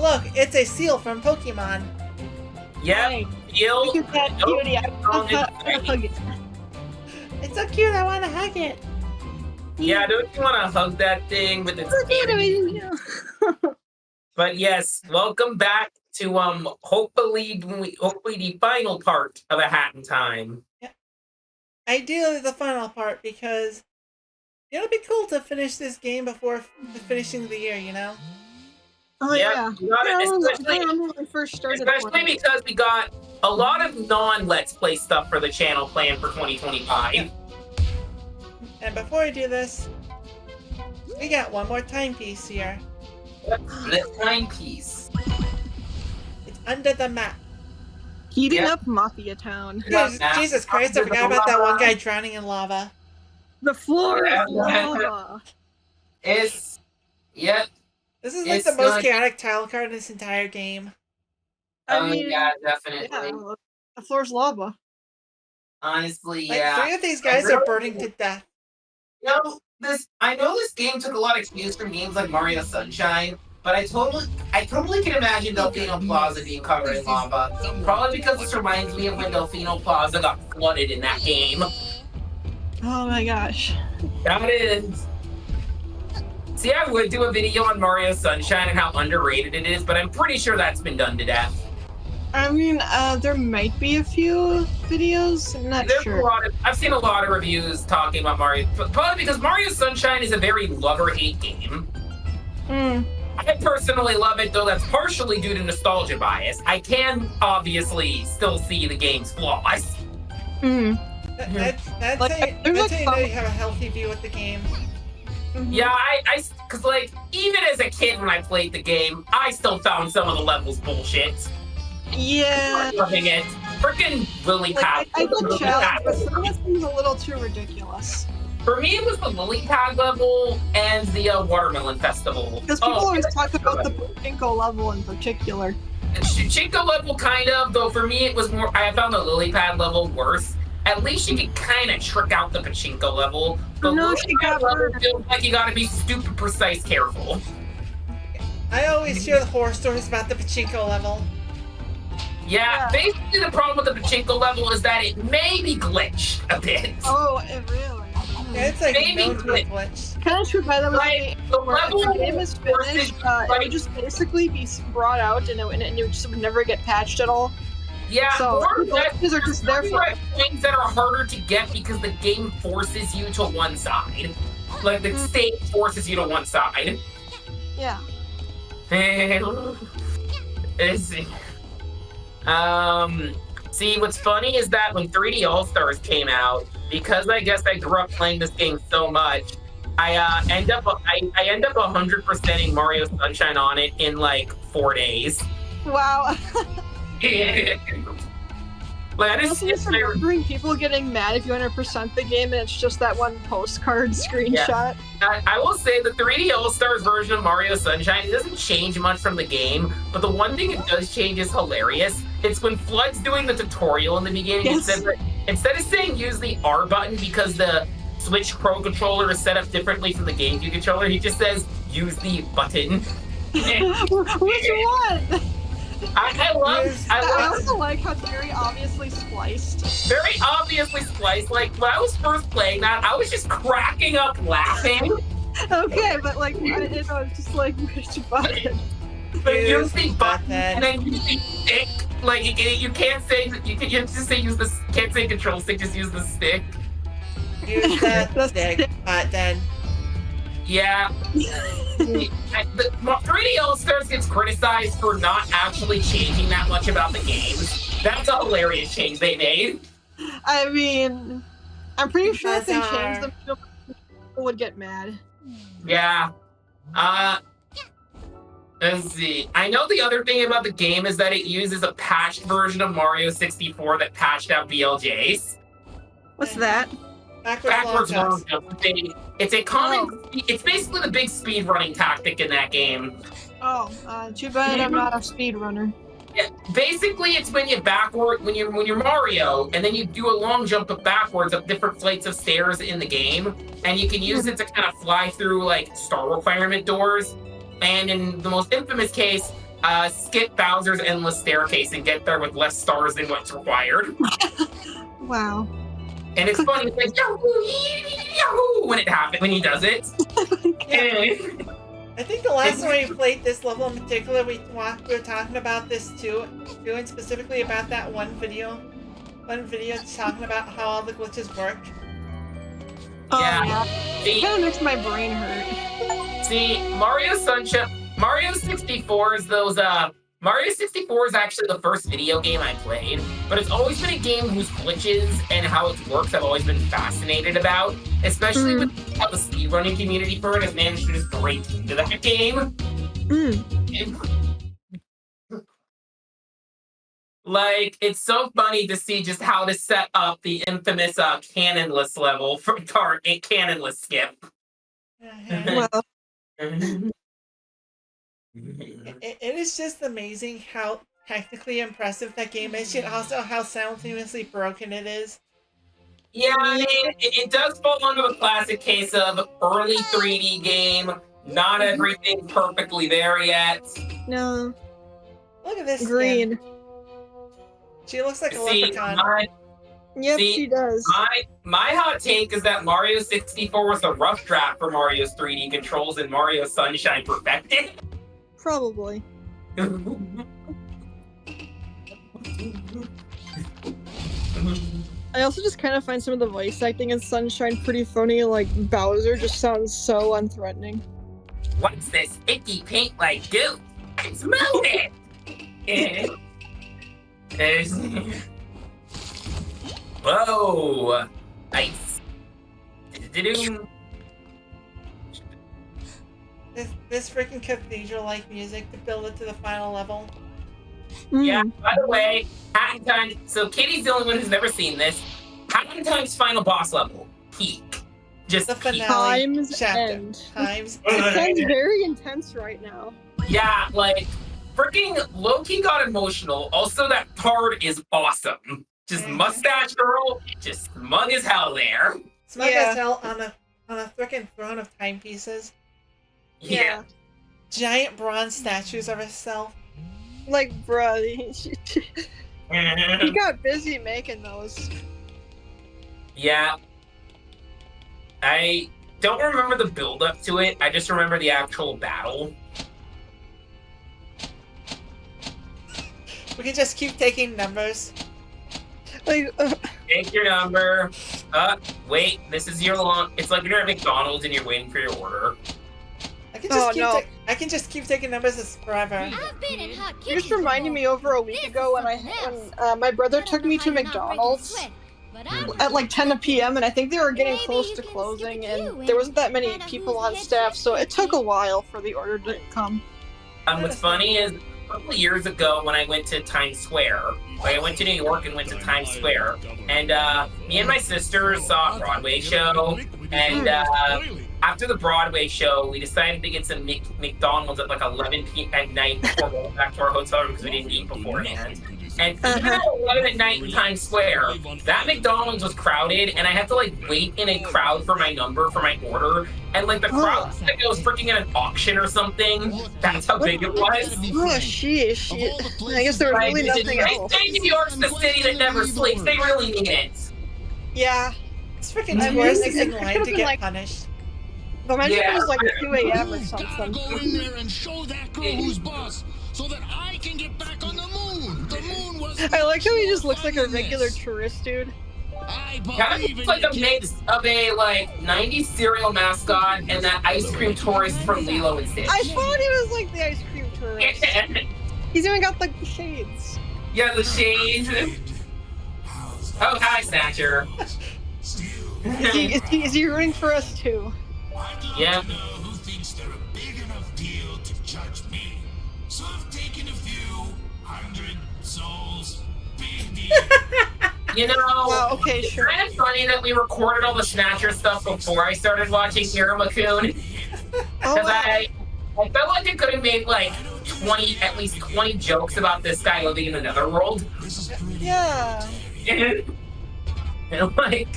look, it's a seal from Pokemon. Yep. Seal. Look at that Nope. cutie. I want to hug it. It's so cute, I want to hug it. Yeah, don't you want to hug that thing with its But yes, welcome back to hopefully the final part of A Hat in Time. Yeah. Ideally the final part, because it'll be cool to finish this game before finishing the year, you know? Oh yeah. You got it, I remember when we first started. especially because we got a lot of non-Let's Play stuff for the channel planned for 2025. Yeah. And before we do this, we got one more timepiece here. The timepiece. It's under the map. Heating up Mafia Town. Jesus Christ, I forgot about that one guy drowning in lava. The floor is lava. Yep. This is like It's the most not- chaotic title card in this entire game. I mean, yeah, definitely. yeah, the floor's lava. Honestly, Like, yeah. 3 of these guys are burning to death. You know, I know this game took a lot of cues from games like Mario Sunshine, but I totally can imagine Delfino Plaza being covered in lava. Probably because this reminds me of when Delfino Plaza got flooded in that game. Oh my gosh. That is. See, I would do a video on Mario Sunshine and how underrated it is, but I'm pretty sure that's been done to death. I mean, there might be a few videos. I'm not sure. I've seen a lot of reviews talking about Mario, probably because Mario Sunshine is a very love-or-hate game. I personally love it, though that's partially due to nostalgia bias. I can obviously still see the game's flaws. That's Like, how you know you have a healthy view of the game. Yeah, because, like, even as a kid when I played the game, I still found some of the levels bullshit. Yeah. Loving it. Freaking lily pad. I get challenged, but some of it seems a little too ridiculous. For me, it was the lily pad level and the watermelon festival. Because people always talk about the Pachinko level in particular. Pachinko level, kind of, though for me it was more, I found the lily pad level worse. At least you can kind of trick out the Pachinko level. The No, lily she pad got level burned. feels like you gotta be stupid precise careful. I always hear the horror stories about the Pachinko level. Yeah, basically the problem with the Pachinko level is that it may be glitched a bit. Oh, it really? Yeah, it's like Maybe known to be glitched. Kind of true by the way. Like, the level If the game is finished, it would just basically be brought out and it just would never get patched at all. Yeah, So, or these are just there for things that are harder to get because the game forces you to one side. Like, the state forces you to one side. Yeah. Let's see. See, what's funny is that when 3D All-Stars came out, because I guess I grew up playing this game so much, I end up 100%ing Mario Sunshine on it in like 4 days. Wow. Like, I I just also just remembering people getting mad if you 100% the game and it's just that one postcard screenshot. I will say the 3D All-Stars version of Mario Sunshine, it doesn't change much from the game, but the one thing it does change is hilarious. It's when Flood's doing the tutorial in the beginning, Yes. instead of saying use the R button because the Switch Pro controller is set up differently from the GameCube controller, he just says use the button. Which one? I love also like how it's very obviously spliced. very obviously spliced. Like, when I was first playing that, I was just cracking up laughing. Okay, but like, I didn't know, it's just like, which button? But use the button button. and then use the stick. Like, you can't say, you can just say use the, can't say control stick, just use the stick. Use the The stick button. Yeah. The 3D All-Stars gets criticized for not actually changing that much about the games. That's a hilarious change they made. I mean, I'm pretty sure if they Bizarre. changed them, people would get mad. Yeah. Let's see. I know the other thing about the game is that it uses a patched version of Mario 64 that patched out BLJs. What's that? Backwards long long jumps. jump. It's a common. It's basically the big speed running tactic in that game. Oh, too bad I'm not a speedrunner. Yeah, basically, it's when you backward when you're Mario, and then you do a long jump up backwards up different flights of stairs in the game, and you can use it to kind of fly through like star requirement doors. And in the most infamous case, skip Bowser's endless staircase and get there with less stars than what's required. Wow. And it's funny, it's like yahoo, yahoo when he does it. Yeah. I think the last time we played this level in particular, we were talking about this too, and specifically about that one video talking about how all the glitches work. Yeah. It kind of makes my brain hurt. See, Mario 64 is Mario 64 is actually the first video game I played, but it's always been a game whose glitches and how it works I've always been fascinated about, especially with how the speedrunning community for it has managed to just break into that game. Like, it's so funny to see just how to set up the infamous canonless level for canonless skip. Well, It is just amazing how technically impressive that game is, and also how simultaneously broken it is. Yeah, I mean, it does fall under the classic case of early 3D game, not everything perfectly there yet. no. Look at this Green. skin. She looks like a See, leprechaun. Yep, she does. my hot take is that Mario 64 was a rough draft for Mario's 3D controls and Mario Sunshine perfected. Probably. I also just kind of find some of the voice acting in Sunshine pretty funny, like Bowser just sounds so unthreatening. What's this icky paint like goo? It's melted! Whoa! Ice. This freaking cathedral-like music to build it to the final level. Yeah, by the way, Hat in Time. So Katie's the only one who's never seen this. Hat in Time's final boss level. Peak. Just The peak. finale Time's chapter. End. Times. It sounds very intense right now. Yeah, like, freaking Loki got emotional. Also, that card is awesome. Just Mustache Girl, just smug as hell there. Smug as hell on a freaking throne of timepieces. Yeah. Giant bronze statues of herself. Like, bruh, he got busy making those. Yeah. I don't remember the build-up to it. I just remember the actual battle. We can just keep taking numbers. Like, Take your number. Wait, this is your long. It's like you're at McDonald's and you're waiting for your order. I can just keep taking numbers as forever. You just reminded me over a week ago when my brother took me to McDonald's at like 10 p.m. and I think they were getting close to closing and there wasn't that many people on staff, so it took a while for the order to come. What's funny is a couple of years ago when I went to Times Square, like I went to New York and went to Times Square, and me and my sister saw a Broadway show, and after the Broadway show, we decided to get some McDonald's at like 11 p.m. at night before going back to our hotel room because we didn't eat beforehand. And even at 11 at night in Times Square, that McDonald's was crowded, and I had to like wait in a crowd for my number for my order. And like the crowd was like it was freaking at an auction or something. That's how big it was. Oh, sheesh. I guess there was really nothing else. They say New York's the city that never sleeps. They really need it. Yeah. It's freaking worse in line to get punished. But imagine if it was like 2 a.m. or something. Go in there and show that girl who's boss, so that I can get back on the moon. The moon was. I like how he just looks like a regular tourist dude. Kind of looks like a mix of a like 90s cereal mascot and that ice cream tourist from Lilo and Stitch. I thought he was like the ice cream tourist. He's even got like the shades. Yeah, the shades. Oh, hi, Snatcher. Is he rooting for us too? Yeah. Who thinks they're a big enough deal to judge me? So I've taken a few 100 souls. Big deal. You know, okay, it's sure. kind of funny that we recorded all the Snatcher stuff before I started watching Iruma-kun. Because I felt like I could have made like at least 20 jokes about this guy living in another world. Yeah. And like,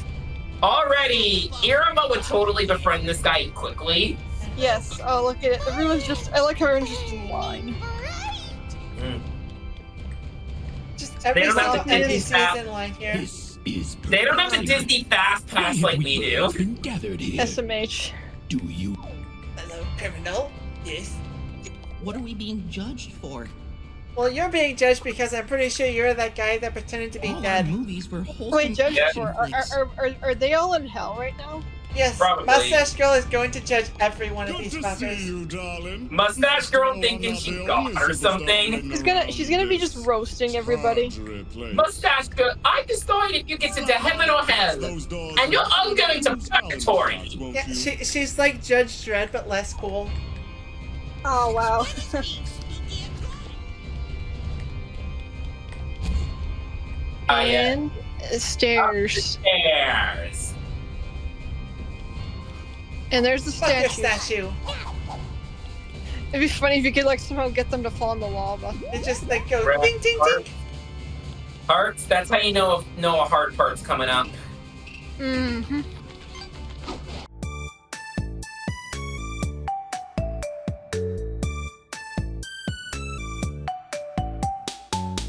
already, Iruma would totally befriend this guy quickly. Yes. Oh, look at it. Everyone's just. I like how everyone's just in line. Just every don't have single the Disney NPC's app. in line here. This is They don't have the Disney Fast Pass like we do. been gathered here. SMH. Do you? Hello, criminal. Yes. What are we being judged for? Well, you're being judged because I'm pretty sure you're that guy that pretended to be All our dead. movies were wholesome. Wait, judge Yeah. for are they all in hell right now? Yes, Probably. Mustache Girl is going to judge every one of Good these to see fuckers. you, darling. Mustache Girl thinking she's God or something. She's gonna be just roasting everybody. Mustache Girl, I decide if you get into heaven or hell. And you're all going to purgatory. Yeah, she's like Judge Dredd, but less cool. Oh wow. And stairs. Stairs. And there's the Fuck your statue. statue. It'd be funny if you could like somehow get them to fall in the lava. It just like goes Red ding ding heart. ding. Hearts, that's how you know a hard part's coming up. Mm-hmm.